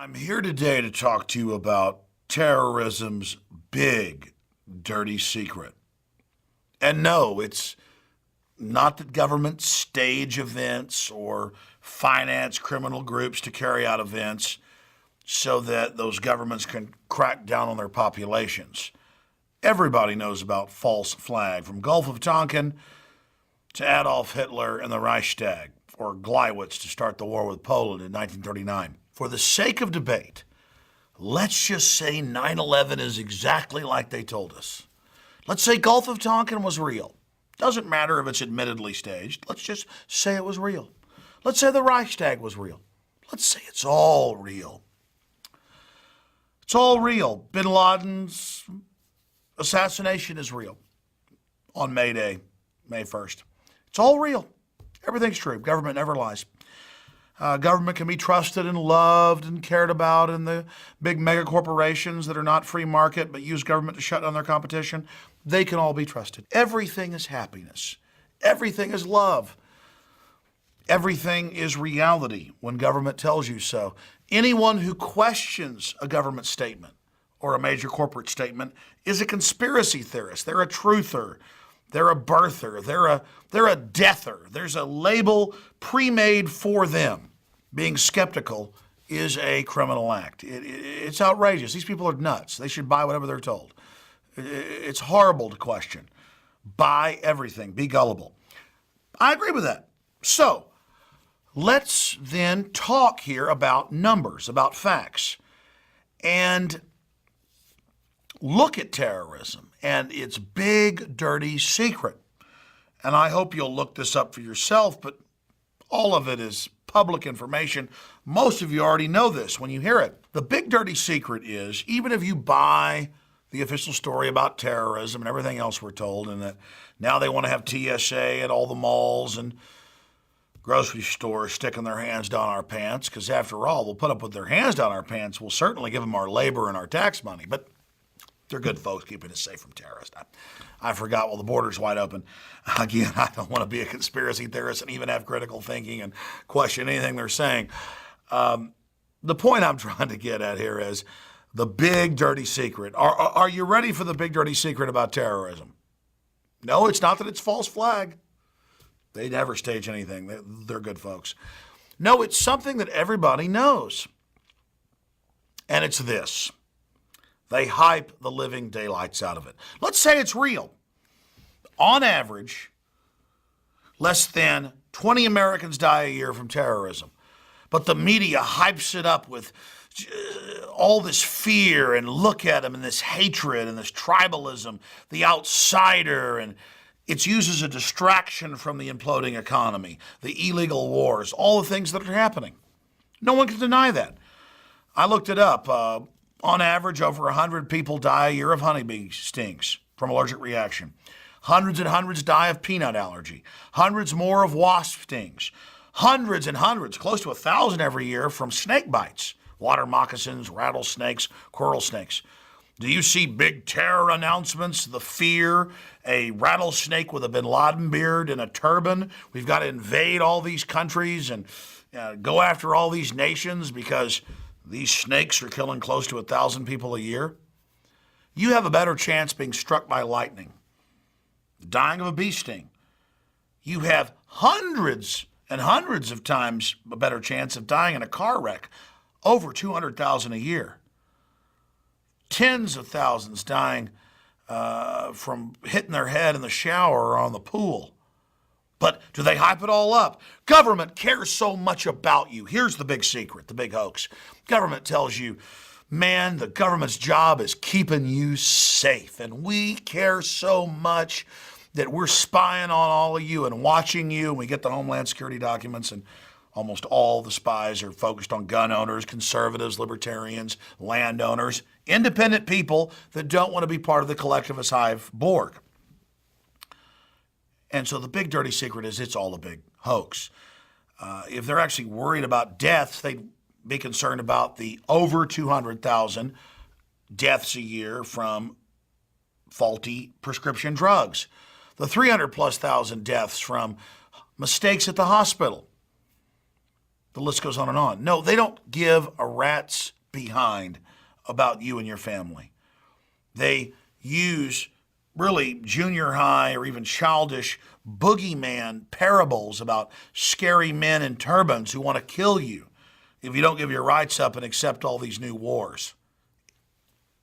I'm here today to talk to you about terrorism's big, dirty secret. And no, it's not that governments stage events or finance criminal groups to carry out events so that those governments can crack down on their populations. Everybody knows about false flag, from Gulf of Tonkin to Adolf Hitler and the Reichstag, or Gleiwitz to start the war with Poland in 1939. For the sake of debate, let's just say 9/11 is exactly like they told us. Let's say Gulf of Tonkin was real. Doesn't matter if it's admittedly staged. Let's just say it was real. Let's say the Reichstag was real. Let's say it's all real. It's all real. Bin Laden's assassination is real on May Day, May 1st. It's all real. Everything's true. Government never lies. Government can be trusted and loved and cared about, and the big mega corporations that are not free market but use government to shut down their competition, they can all be trusted. Everything is happiness. Everything is love. Everything is reality when government tells you so. Anyone who questions a government statement or a major corporate statement is a conspiracy theorist. They're a truther. They're a birther. They're a deather. There's a label pre-made for them. Being skeptical is a criminal act. It's outrageous. These people are nuts. They should buy whatever they're told. It's horrible to question. Buy everything. Be gullible. I agree with that. So let's then talk here about numbers, about facts, and look at terrorism and its big, dirty secret. And I hope you'll look this up for yourself, but all of it is public information. Most of you already know this when you hear it. The big, dirty secret is, even if you buy the official story about terrorism and everything else we're told, and that now they want to have TSA at all the malls and grocery stores sticking their hands down our pants, because after all, we'll put up with their hands down our pants. We'll certainly give them our labor and our tax money, but they're good folks keeping us safe from terrorists. I forgot, well, the border's wide open. Again, I don't want to be a conspiracy theorist and even have critical thinking and question anything they're saying. The point I'm trying to get at here is the big, dirty secret. Are you ready for the big, dirty secret about terrorism? No, it's not that it's false flag. They never stage anything. They're good folks. No, it's something that everybody knows. And it's this. They hype the living daylights out of it. Let's say it's real. On average, less than 20 Americans die a year from terrorism. But the media hypes it up with all this fear, and look at them, and this hatred and this tribalism, the outsider, and it's used as a distraction from the imploding economy, the illegal wars, all the things that are happening. No one can deny that. I looked it up. On average, over 100 people die a year of honeybee stings from allergic reaction. Hundreds and hundreds die of peanut allergy. Hundreds more of wasp stings. Hundreds and hundreds, close to 1,000 every year from snake bites. Water moccasins, rattlesnakes, coral snakes. Do you see big terror announcements, the fear, a rattlesnake with a bin Laden beard and a turban? We've got to invade all these countries and go after all these nations because these snakes are killing close to 1,000 people a year. You have a better chance being struck by lightning, dying of a bee sting. You have hundreds and hundreds of times a better chance of dying in a car wreck, over 200,000 a year. Tens of thousands dying from hitting their head in the shower or on the pool. But do they hype it all up? Government cares so much about you. Here's the big secret, the big hoax. Government tells you, man, the government's job is keeping you safe. And we care so much that we're spying on all of you and watching you. And we get the Homeland Security documents, and almost all the spies are focused on gun owners, conservatives, libertarians, landowners, independent people that don't want to be part of the collectivist hive Borg. And so the big dirty secret is it's all a big hoax. If they're actually worried about deaths, they'd be concerned about the over 200,000 deaths a year from faulty prescription drugs, the 300+ thousand deaths from mistakes at the hospital, The list goes on and on. No, they don't give a rat's behind about you and your family. They use really junior high or even childish boogeyman parables about scary men in turbans who want to kill you if you don't give your rights up and accept all these new wars.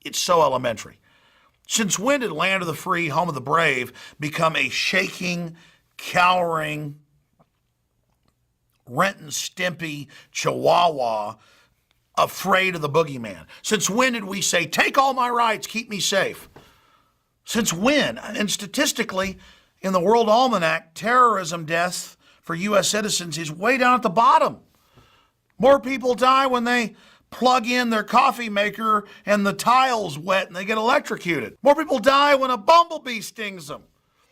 It's so elementary. Since when did land of the free, home of the brave become a shaking, cowering, Ren and Stimpy chihuahua afraid of the boogeyman? Since when did we say, take all my rights, keep me safe? Since when? And statistically, in the World Almanac, terrorism deaths for U.S. citizens is way down at the bottom. More people die when they plug in their coffee maker and the tile's wet and they get electrocuted. More people die when a bumblebee stings them.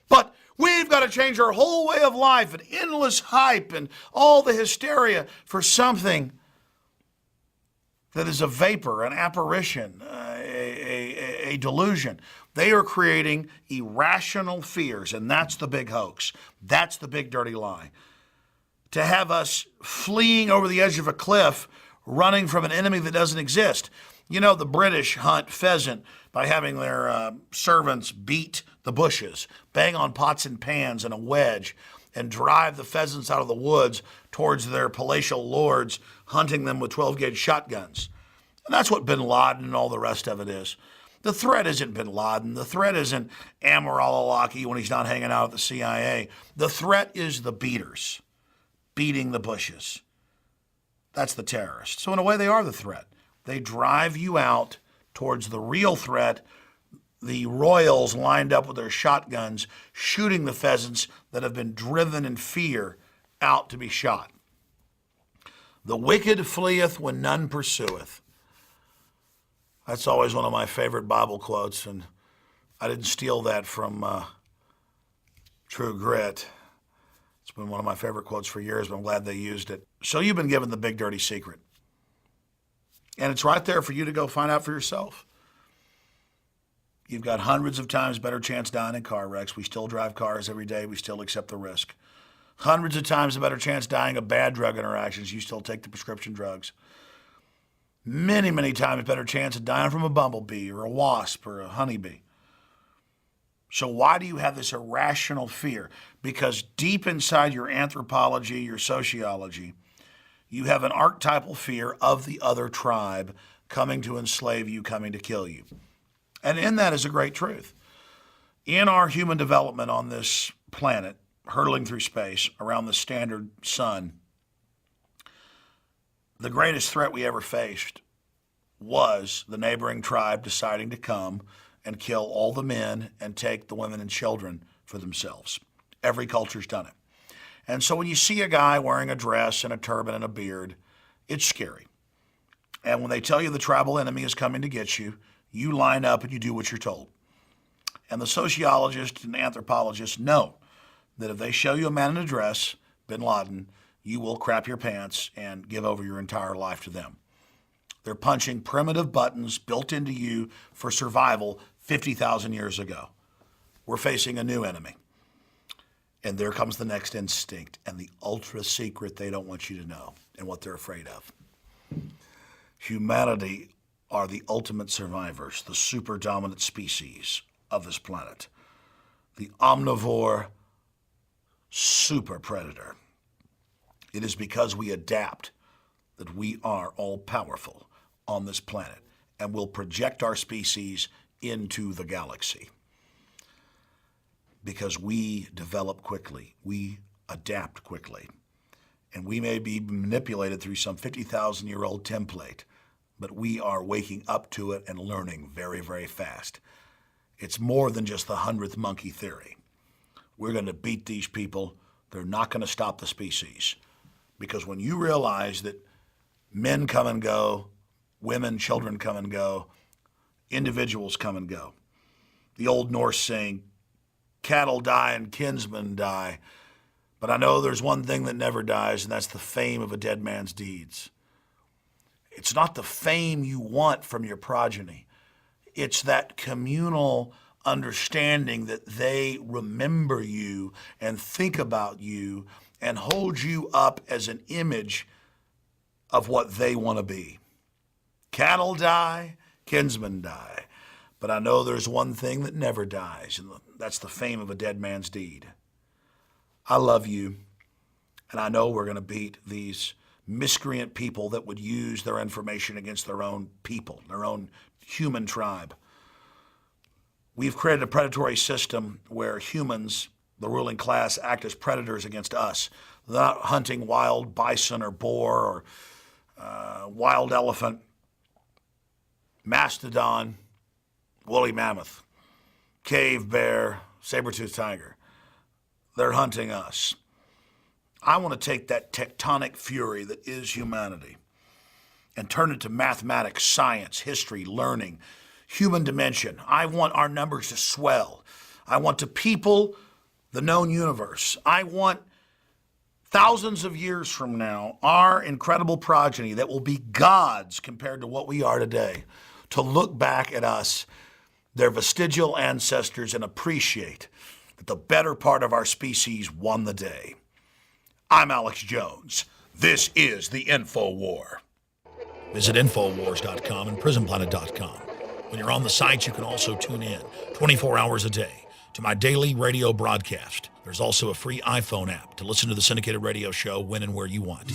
But we've got to change our whole way of life and endless hype and all the hysteria for something that is a vapor, an apparition, a delusion. They are creating irrational fears, and that's the big hoax. That's the big dirty lie. To have us fleeing over the edge of a cliff, running from an enemy that doesn't exist. You know, the British hunt pheasant by having their servants beat the bushes, bang on pots and pans and a wedge, and drive the pheasants out of the woods towards their palatial lords, hunting them with 12-gauge shotguns. And that's what bin Laden and all the rest of it is. The threat isn't bin Laden. The threat isn't Amr al-Awlaki when he's not hanging out at the CIA. The threat is the beaters, beating the bushes. That's the terrorists. So in a way, they are the threat. They drive you out towards the real threat, the royals lined up with their shotguns, shooting the pheasants that have been driven in fear out to be shot. The wicked fleeth when none pursueth. That's always one of my favorite Bible quotes, and I didn't steal that from True Grit. It's been one of my favorite quotes for years, but I'm glad they used it. So you've been given the big dirty secret. And it's right there for you to go find out for yourself. You've got hundreds of times better chance dying in car wrecks. We still drive cars every day. We still accept the risk. Hundreds of times a better chance dying of bad drug interactions. You still take the prescription drugs. Many, many times better chance of dying from a bumblebee or a wasp or a honeybee. So why do you have this irrational fear? Because deep inside your anthropology, your sociology, you have an archetypal fear of the other tribe coming to enslave you, coming to kill you. And in that is a great truth. In our human development on this planet, hurtling through space around the standard sun, the greatest threat we ever faced was the neighboring tribe deciding to come and kill all the men and take the women and children for themselves. Every culture's done it. And so when you see a guy wearing a dress and a turban and a beard, it's scary. And when they tell you the tribal enemy is coming to get you, you line up and you do what you're told. And the sociologists and anthropologists know that if they show you a man in a dress, bin Laden, you will crap your pants and give over your entire life to them. They're punching primitive buttons built into you for survival 50,000 years ago. We're facing a new enemy. And there comes the next instinct and the ultra secret they don't want you to know and what they're afraid of. Humanity are the ultimate survivors, the super dominant species of this planet, the omnivore super predator. It is because we adapt that we are all powerful on this planet and will project our species into the galaxy. Because we develop quickly, we adapt quickly, and we may be manipulated through some 50,000-year-old template, but we are waking up to it and learning very, very fast. It's more than just the 100th monkey theory. We're going to beat these people. They're not going to stop the species. Because when you realize that men come and go, women, children come and go, individuals come and go. The old Norse saying, cattle die and kinsmen die. But I know there's one thing that never dies, and that's the fame of a dead man's deeds. It's not the fame you want from your progeny. It's that communal understanding that they remember you and think about you and hold you up as an image of what they want to be. Cattle die, kinsmen die. But I know there's one thing that never dies, and that's the fame of a dead man's deed. I love you, and I know we're going to beat these miscreant people that would use their information against their own people, their own human tribe. We've created a predatory system where humans, the ruling class, act as predators against us. They're not hunting wild bison or boar or wild elephant, mastodon, woolly mammoth, cave bear, saber-toothed tiger. They're hunting us. I want to take that tectonic fury that is humanity and turn it to mathematics, science, history, learning, human dimension. I want our numbers to swell. I want to people the known universe. I want thousands of years from now, our incredible progeny that will be gods compared to what we are today, to look back at us, their vestigial ancestors, and appreciate that the better part of our species won the day. I'm Alex Jones. This is the InfoWar. Visit Infowars.com and PrisonPlanet.com. When you're on the site, you can also tune in 24 hours a day to my daily radio broadcast. There's also a free iPhone app to listen to the syndicated radio show when and where you want.